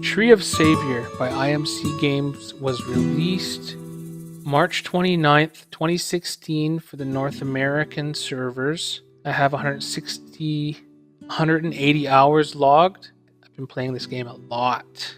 Tree of Savior by IMC Games was released March 29th, 2016 for the North American servers. I have 180 hours logged. I've been playing this game a lot.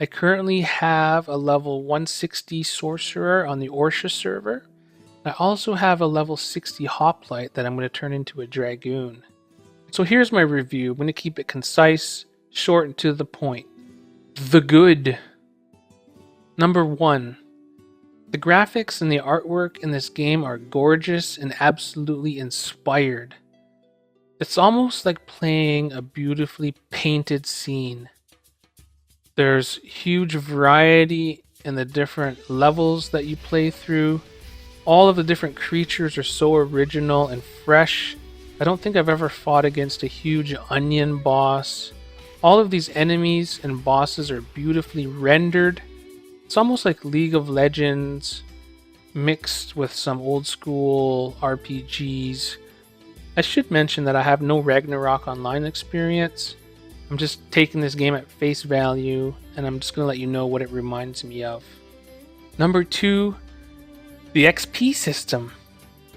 I currently have a level 160 Sorcerer on the Orsha server. I also have a level 60 Hoplite that I'm going to turn into a Dragoon. So here's my review. I'm going to keep it concise, short, and to the point. The good. Number 1. The graphics and the artwork in this game are gorgeous and absolutely inspired. It's almost like playing a beautifully painted scene. There's huge variety in the different levels that you play through. All of the different creatures are so original and fresh. I don't think I've ever fought against a huge onion boss. All of these enemies and bosses are beautifully rendered. It's almost like League of Legends mixed with some old school RPGs. I should mention that I have no Ragnarok Online experience. I'm just taking this game at face value, and I'm just going to let you know what it reminds me of. Number 2, the XP system.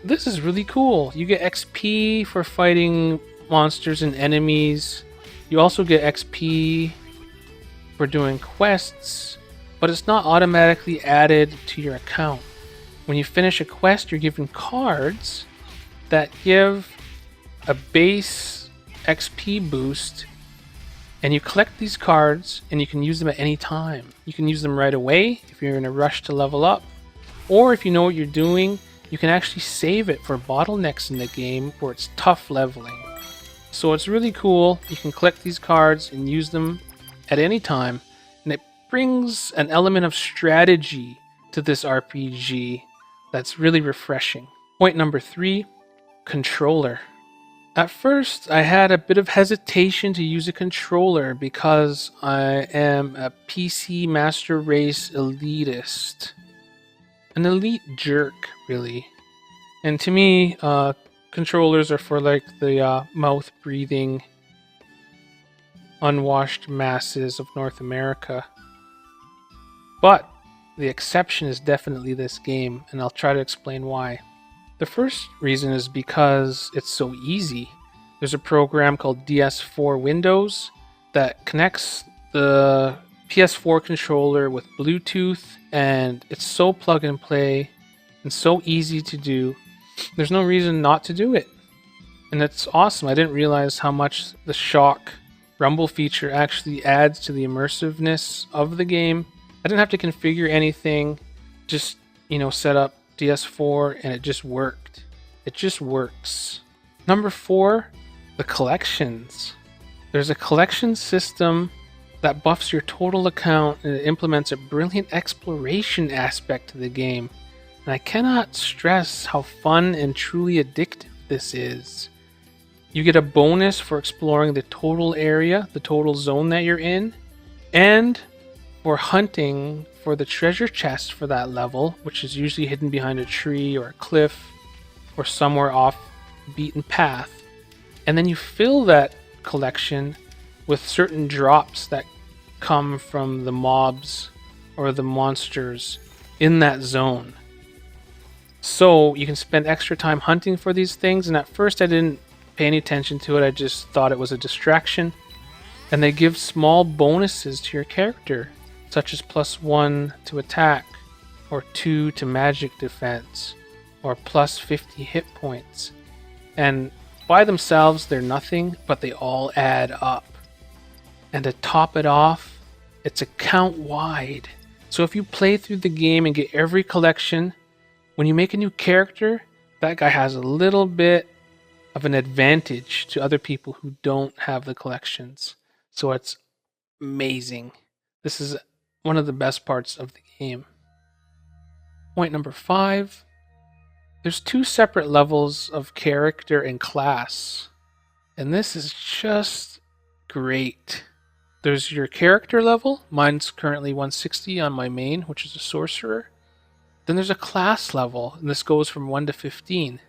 This is really cool. You get XP for fighting monsters and enemies. You also get XP for doing quests, but it's not automatically added to your account. When you finish a quest, you're given cards that give a base XP boost, and you collect these cards and you can use them at any time. You can use them right away if you're in a rush to level up, or if you know what you're doing, you can actually save it for bottlenecks in the game where it's tough leveling. So it's really cool. You can collect these cards and use them at any time, and it brings an element of strategy to this RPG that's really refreshing. Point number 3, controller. At first, I had a bit of hesitation to use a controller because I am a PC Master Race elitist. An elite jerk, really. And to me, controllers are for like the mouth-breathing, unwashed masses of North America. But the exception is definitely this game, and I'll try to explain why. The first reason is because it's so easy. There's a program called DS4 Windows that connects the PS4 controller with Bluetooth, and it's so plug and play and so easy to do. There's no reason not to do it. And it's awesome. I didn't realize how much the shock rumble feature actually adds to the immersiveness of the game. I didn't have to configure anything, just, set up DS4 and it just worked. It just works. Number 4, the collections. There's a collection system that buffs your total account, and it implements a brilliant exploration aspect to the game. And I cannot stress how fun and truly addictive this is. You get a bonus for exploring the total area, the total zone that you're in, and for hunting for the treasure chest for that level, which is usually hidden behind a tree or a cliff or somewhere off the beaten path. And then you fill that collection with certain drops that come from the mobs or the monsters in that zone. So you can spend extra time hunting for these things, and at first I didn't pay any attention to it. I just thought it was a distraction. And they give small bonuses to your character, such as +1 to attack, or 2 to magic defense, or +50 hit points. And by themselves, they're nothing, but they all add up. And to top it off, it's account wide. So if you play through the game and get every collection, when you make a new character, that guy has a little bit of an advantage to other people who don't have the collections. So it's amazing. This is one of the best parts of the game. Point number 5. There's 2 separate levels of character and class. And this is just great. There's your character level. Mine's currently 160 on my main, which is a sorcerer. Then there's a class level, and this goes from 1 to 15.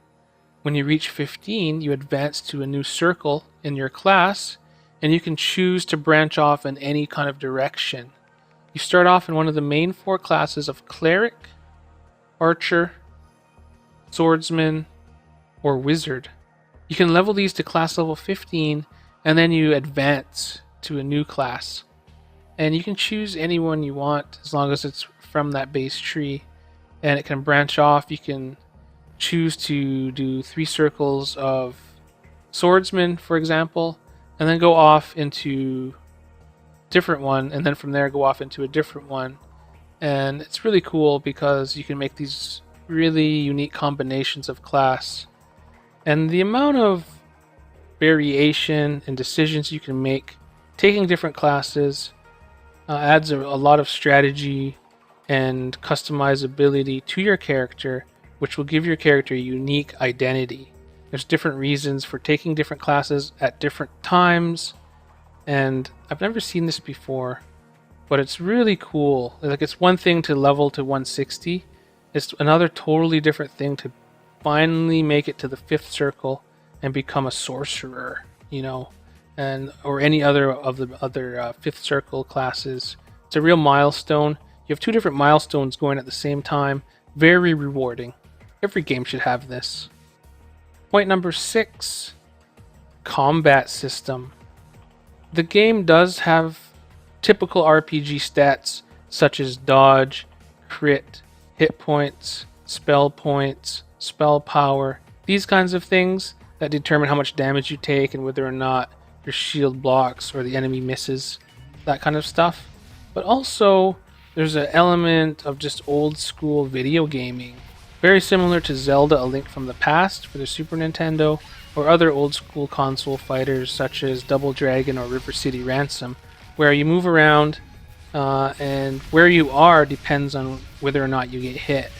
When you reach 15, you advance to a new circle in your class, and you can choose to branch off in any kind of direction. You start off in one of the main 4 classes of Cleric, Archer, Swordsman, or Wizard. You can level these to class level 15, and then you advance to a new class. And you can choose any one you want as long as it's from that base tree. And it can branch off. You can choose to do 3 circles of Swordsman, for example, and then go off into a different one, and then from there go off into a different one. And it's really cool because you can make these really unique combinations of class. And the amount of variation and decisions you can make taking different classes adds a lot of strategy and customizability to your character, which will give your character a unique identity. There's different reasons for taking different classes at different times, and I've never seen this before, but it's really cool. Like, it's one thing to level to 160, it's another totally different thing to finally make it to the 5th circle and become a sorcerer, and or any other of the other 5th circle classes. It's a real milestone. You have 2 different milestones going at the same time. Very rewarding. Every game should have this. Point number 6, combat system. The game does have typical RPG stats such as dodge, crit, hit points, spell power, these kinds of things that determine how much damage you take and whether or not your shield blocks or the enemy misses, that kind of stuff. But also, there's an element of just old school video gaming, very similar to Zelda: A Link from the Past for the Super Nintendo, or other old school console fighters such as Double Dragon or River City Ransom, where you move around and where you are depends on whether or not you get hit.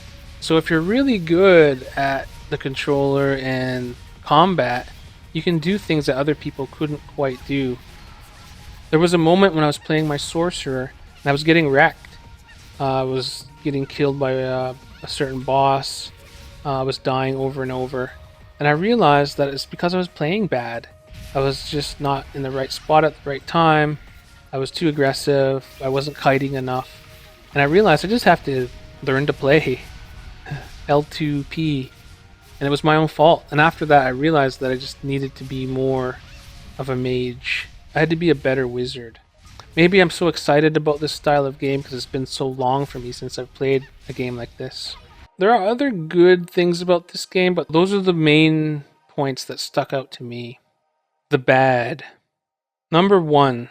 So if you're really good at the controller and combat, you can do things that other people couldn't quite do. There was a moment when I was playing my sorcerer and I was getting wrecked. I was getting killed by a certain boss. I was dying over and over. And I realized that it's because I was playing bad. I was just not in the right spot at the right time. I was too aggressive. I wasn't kiting enough. And I realized I just have to learn to play L2P. And it was my own fault. And after that, I realized that I just needed to be more of a mage. I had to be a better wizard. Maybe I'm so excited about this style of game because it's been so long for me since I've played a game like this. There are other good things about this game, but those are the main points that stuck out to me. The bad. Number 1,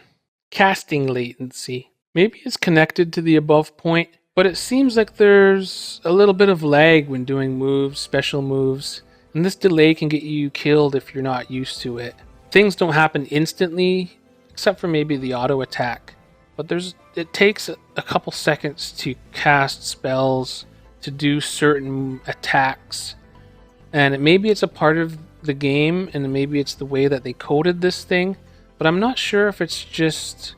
casting latency. Maybe it's connected to the above point, but it seems like there's a little bit of lag when doing moves, special moves, and this delay can get you killed if you're not used to it. Things don't happen instantly, except for maybe the auto attack, but it takes a couple seconds to cast spells, to do certain attacks, and maybe it's a part of the game, and maybe it's the way that they coded this thing, but I'm not sure if it's just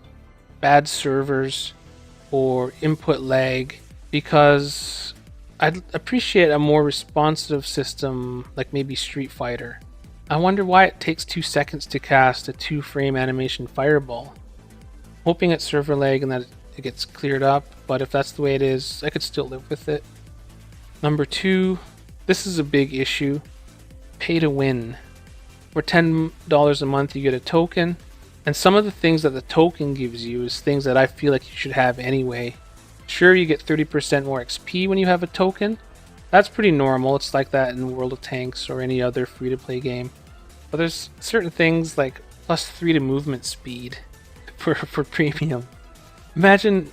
bad servers or input lag, because I'd appreciate a more responsive system like maybe Street Fighter. I wonder why it takes 2 seconds to cast a 2-frame animation fireball. Hoping it's server lag and that it gets cleared up, but if that's the way it is, I could still live with it. Number 2, this is a big issue. Pay to win. For $10 a month you get a token, and some of the things that the token gives you is things that I feel like you should have anyway. Sure, you get 30% more XP when you have a token. That's pretty normal. It's like that in World of Tanks or any other free-to-play game. But there's certain things like +3 to movement speed for premium. Imagine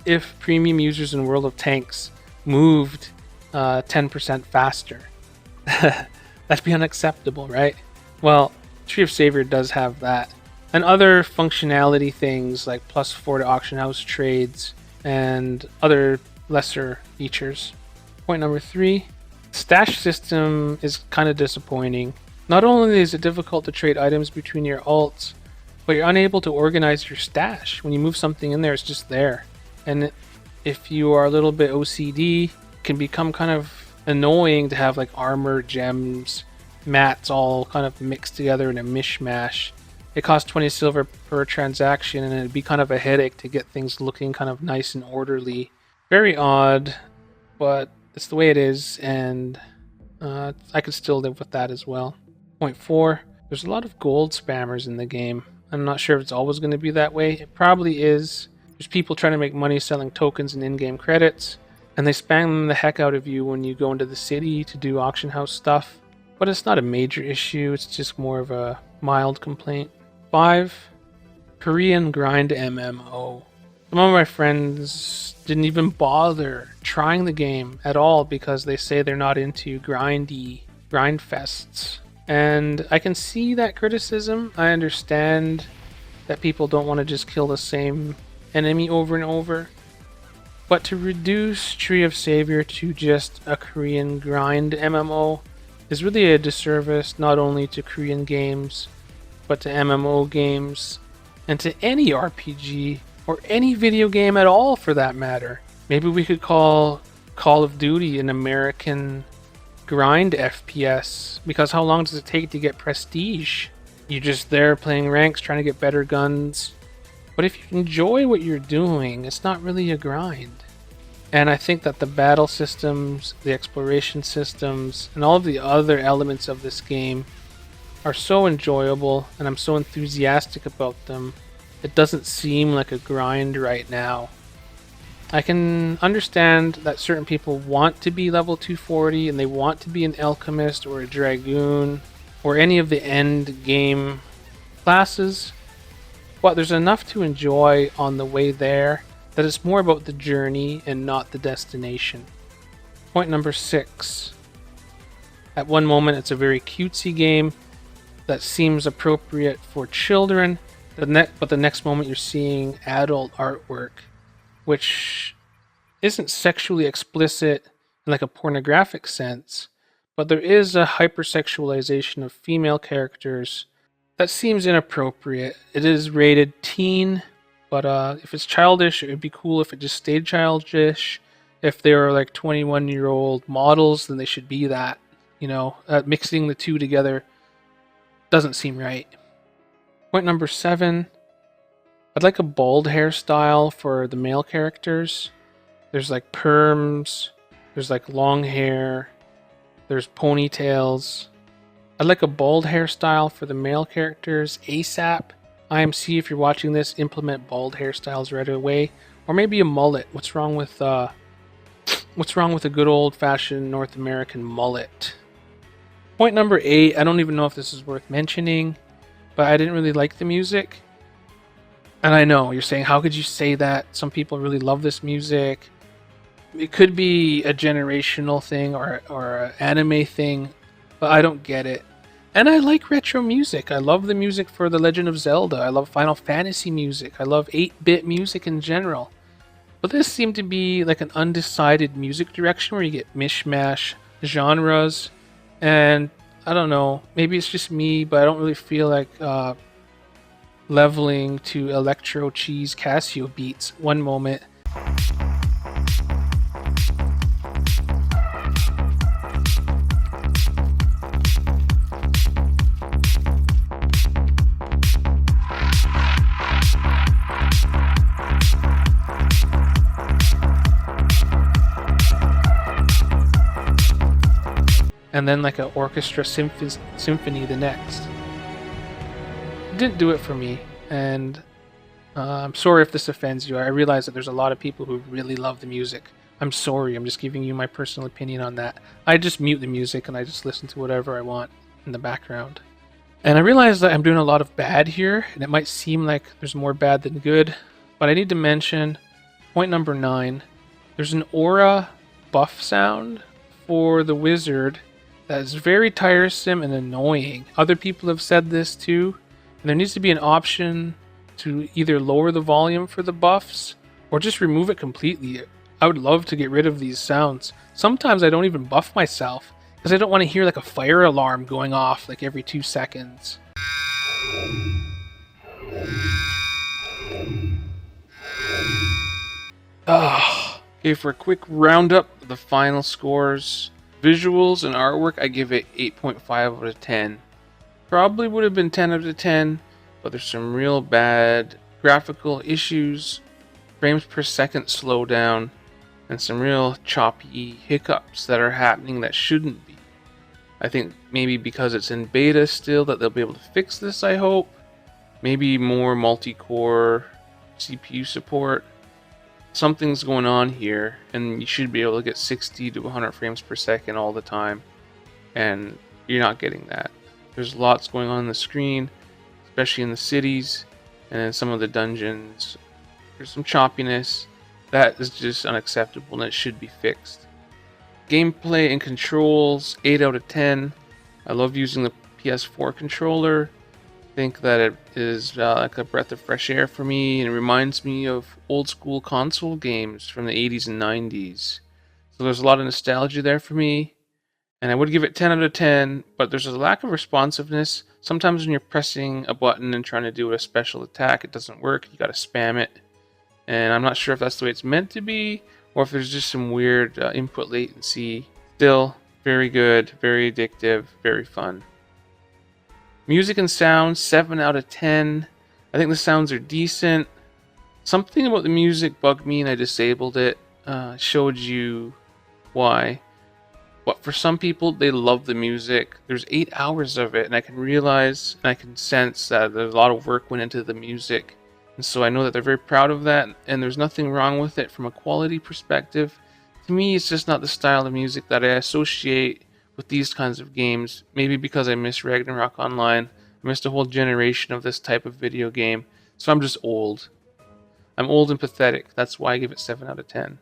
if premium users in World of Tanks moved 10% faster. That'd be unacceptable, right? Well, Tree of Savior does have that. And other functionality things like +4 to auction house trades and other lesser features. Point number 3, stash system is kind of disappointing. Not only is it difficult to trade items between your alts, but you're unable to organize your stash. When you move something in there, it's just there. And if you are a little bit OCD, it can become kind of annoying to have like armor, gems, mats all kind of mixed together in a mishmash. it costs 20 silver per transaction, and it'd be kind of a headache to get things looking kind of nice and orderly. Very odd, but it's the way it is, and I could still live with that as well. Point 4, there's a lot of gold spammers in the game. I'm not sure if it's always going to be that way. It probably is. There's people trying to make money selling tokens and in-game credits, and they spam the heck out of you when you go into the city to do auction house stuff. But it's not a major issue, it's just more of a mild complaint. 5, Korean grind MMO. Some of my friends didn't even bother trying the game at all because they say they're not into grind fests. And I can see that criticism. I understand that people don't want to just kill the same enemy over and over. But to reduce Tree of Savior to just a Korean grind MMO is really a disservice not only to Korean games, but to MMO games, and to any RPG, or any video game at all for that matter. Maybe we could call Call of Duty an American grind FPS, because how long does it take to get prestige? You're just there playing ranks, trying to get better guns. But if you enjoy what you're doing, it's not really a grind. And I think that the battle systems, the exploration systems, and all of the other elements of this game are so enjoyable, and I'm so enthusiastic about them. It doesn't seem like a grind right now. I can understand that certain people want to be level 240 and they want to be an alchemist or a dragoon or any of the end game classes, but there's enough to enjoy on the way there that it's more about the journey and not the destination. Point number 6. At one moment it's a very cutesy game that seems appropriate for children, but the next moment you're seeing adult artwork, which isn't sexually explicit in like a pornographic sense, but there is a hypersexualization of female characters that seems inappropriate. It is rated teen, but if it's childish, it would be cool if it just stayed childish. If they were like 21-year-old models, then they should be that. You know, mixing the two together doesn't seem right. Point number 7. I'd like a bald hairstyle for the male characters. There's like perms, there's like long hair, there's ponytails. I'd like a bald hairstyle for the male characters ASAP. IMC, if you're watching this, implement bald hairstyles right away. Or maybe a mullet. What's wrong with a good old-fashioned North American mullet? Point number 8, I don't even know if this is worth mentioning, but I didn't really like the music. And I know, you're saying, how could you say that? Some people really love this music. It could be a generational thing or an anime thing, but I don't get it. And I like retro music. I love the music for The Legend of Zelda. I love Final Fantasy music. I love 8-bit music in general. But this seemed to be like an undecided music direction where you get mishmash genres. And I don't know, maybe it's just me, but I don't really feel like leveling to Electro Cheese Casio beats one moment. And then like an orchestra symphony the next. It didn't do it for me, and I'm sorry if this offends you. I realize that there's a lot of people who really love the music. I'm sorry, I'm just giving you my personal opinion on that. I just mute the music and I just listen to whatever I want in the background. And I realize that I'm doing a lot of bad here, and it might seem like there's more bad than good, but I need to mention point number 9. There's an aura buff sound for the wizard that is very tiresome and annoying. Other people have said this too. And there needs to be an option to either lower the volume for the buffs or just remove it completely. I would love to get rid of these sounds. Sometimes I don't even buff myself because I don't want to hear like a fire alarm going off like every 2 seconds. Okay, for a quick roundup of the final scores. Visuals and artwork, I give it 8.5 out of 10. Probably would have been 10 out of 10 but there's some real bad graphical issues, frames per second slowdown, and some real choppy hiccups that are happening that shouldn't be. I think maybe because it's in beta still that they'll be able to fix this, I hope. Maybe more multi-core CPU support. Something's going on here, and you should be able to get 60 to 100 frames per second all the time, and you're not getting that. There's lots going on the screen, especially in the cities, and in some of the dungeons. There's some choppiness. That is just unacceptable, and it should be fixed. Gameplay and controls, 8 out of 10. I love using the PS4 controller. I think that it is like a breath of fresh air for me, and it reminds me of old school console games from the 80s and 90s. So there's a lot of nostalgia there for me, and I would give it 10 out of 10, but there's a lack of responsiveness. Sometimes when you're pressing a button and trying to do a special attack, it doesn't work. You gotta spam it, and I'm not sure if that's the way it's meant to be, or if there's just some weird input latency. Still, very good, very addictive, very fun. Music and sound, 7 out of 10. I think the sounds are decent. Something about the music bugged me and I disabled it. Showed you why. But for some people, they love the music. There's 8 hours of it, and I can realize and I can sense that there's a lot of work went into the music. And so I know that they're very proud of that, and there's nothing wrong with it from a quality perspective. To me, it's just not the style of music that I associate with these kinds of games. Maybe because I miss Ragnarok Online. I missed a whole generation of this type of video game. So I'm just old. I'm old and pathetic. That's why I give it 7 out of 10.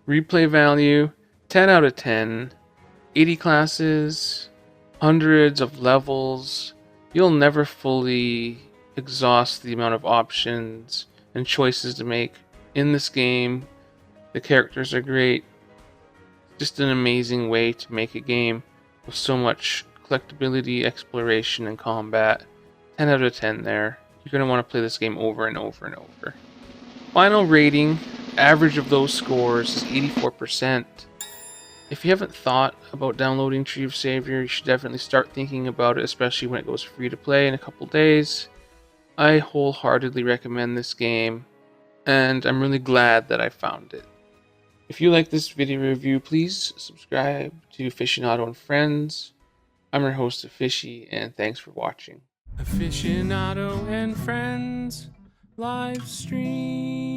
Replay value, 10 out of 10. 80 classes, hundreds of levels. You'll never fully exhaust the amount of options and choices to make in this game. The characters are great. Just an amazing way to make a game with so much collectability, exploration, and combat. 10 out of 10 there. You're going to want to play this game over and over and over. Final rating, average of those scores is 84%. If you haven't thought about downloading Tree of Savior, you should definitely start thinking about it, especially when it goes free to play in a couple days. I wholeheartedly recommend this game, and I'm really glad that I found it. If you like this video review, please subscribe to Aficionado and Friends. I'm your host, Fishy, and thanks for watching. Aficionado and Friends live stream.